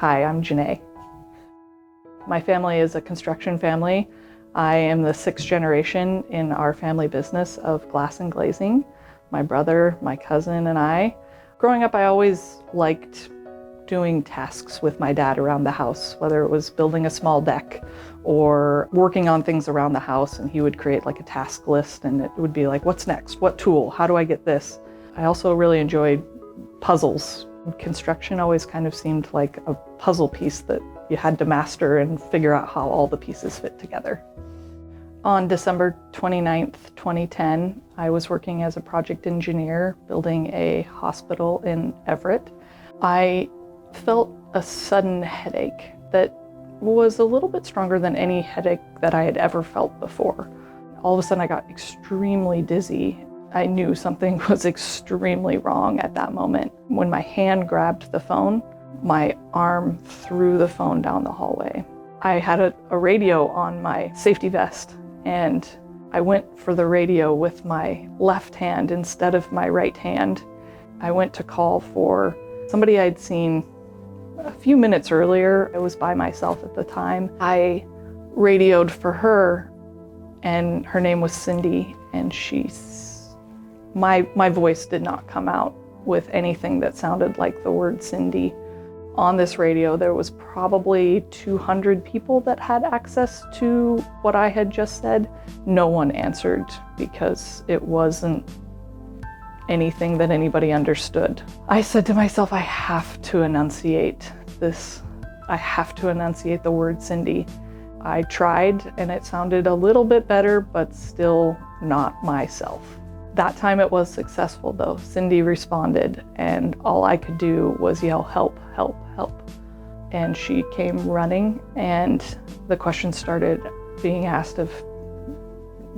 Hi, I'm Jenae. My family is a construction family. I am the 6th generation in our family business of glass and glazing. My brother, my cousin, and I. Growing up, I always liked doing tasks with my dad around the house, whether it was building a small deck or working on things around the house, and he would create like a task list and it would be like, what's next? What tool? How do I get this? I also really enjoyed puzzles. Construction always kind of seemed like a puzzle piece that you had to master and figure out how all the pieces fit together. On December 29th, 2010, I was working as a project engineer building a hospital in Everett. I felt a sudden headache that was a little bit stronger than any headache that I had ever felt before. All of a sudden I got extremely dizzy. I knew something was extremely wrong at that moment. When my hand grabbed the phone, my arm threw the phone down the hallway. I had a radio on my safety vest, and I went for the radio with my left hand instead of my right hand. I went to call for somebody I'd seen a few minutes earlier. I was by myself at the time. I radioed for her, and her name was Cindy, and my voice did not come out with anything that sounded like the word Cindy. On this radio, there was probably 200 people that had access to what I had just said. No one answered because it wasn't anything that anybody understood. I said to myself, I have to enunciate this. I have to enunciate the word Cindy. I tried and it sounded a little bit better, but still not myself. That time it was successful though. Cindy responded and all I could do was yell, help, help, help. And she came running and the question started being asked of,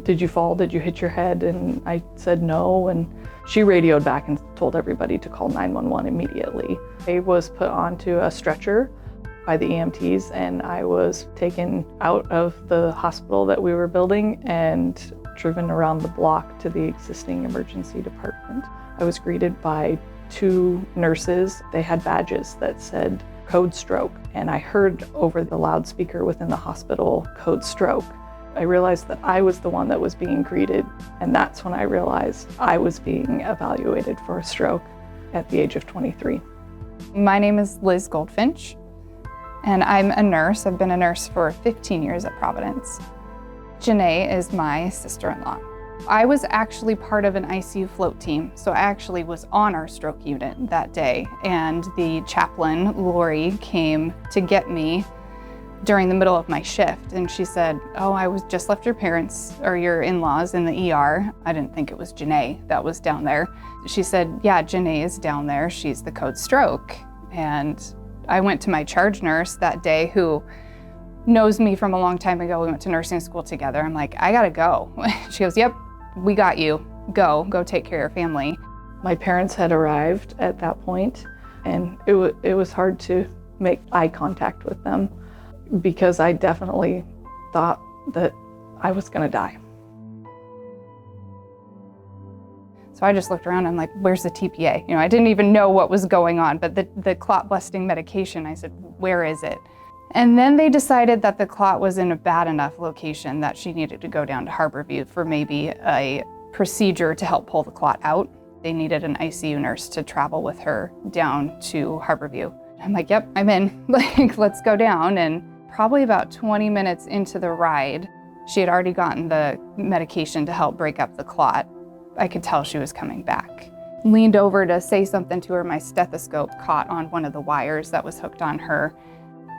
did you fall? Did you hit your head? And I said no, and she radioed back and told everybody to call 911 immediately. I was put onto a stretcher by the EMTs and I was taken out of the hospital that we were building and driven around the block to the existing emergency department. I was greeted by 2 nurses. They had badges that said code stroke, and I heard over the loudspeaker within the hospital code stroke. I realized that I was the one that was being greeted, and that's when I realized I was being evaluated for a stroke at the age of 23. My name is Liz Goldfinch, and I'm a nurse. I've been a nurse for 15 years at Providence. Jenae is my sister-in-law. I was actually part of an ICU float team, so I actually was on our stroke unit that day, and the chaplain, Lori, came to get me during the middle of my shift, and she said, oh, I was just left your parents or your in-laws in the ER. I didn't think it was Jenae that was down there. She said, yeah, Jenae is down there. She's the code stroke. And I went to my charge nurse that day, who knows me from a long time ago. We went to nursing school together. I'm like, I gotta go. She goes, yep, we got you. Go take care of your family. My parents had arrived at that point, and it was hard to make eye contact with them because I definitely thought that I was gonna die. So I just looked around and I'm like, where's the TPA? You know, I didn't even know what was going on, but the clot busting medication, I said, where is it? And then they decided that the clot was in a bad enough location that she needed to go down to Harborview for maybe a procedure to help pull the clot out. They needed an ICU nurse to travel with her down to Harborview. I'm like, yep, I'm in. Like, let's go down. And probably about 20 minutes into the ride, she had already gotten the medication to help break up the clot. I could tell she was coming back. Leaned over to say something to her. My stethoscope caught on one of the wires that was hooked on her.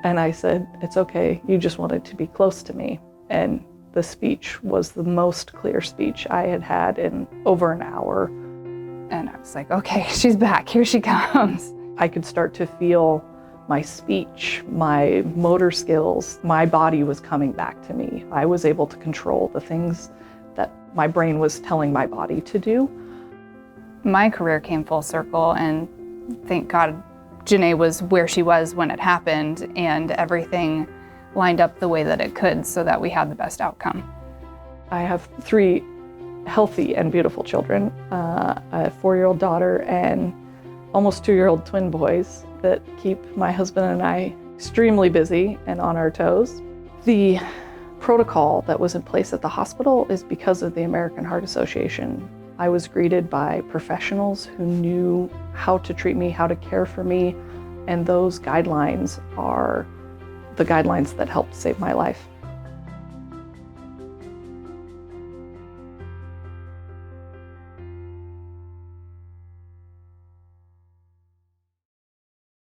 And I said, it's okay, you just wanted to be close to me. And the speech was the most clear speech I had had in over an hour. And I was like, okay, she's back, here she comes. I could start to feel my speech, my motor skills, my body was coming back to me. I was able to control the things that my brain was telling my body to do. My career came full circle, and thank God Jenae was where she was when it happened, and everything lined up the way that it could so that we had the best outcome. I have 3 healthy and beautiful children, a 4-year-old daughter and almost 2-year-old twin boys. that keep my husband and I extremely busy and on our toes. The protocol that was in place at the hospital is because of the American Heart Association. I was greeted by professionals who knew how to treat me, how to care for me, and those guidelines are the guidelines that helped save my life.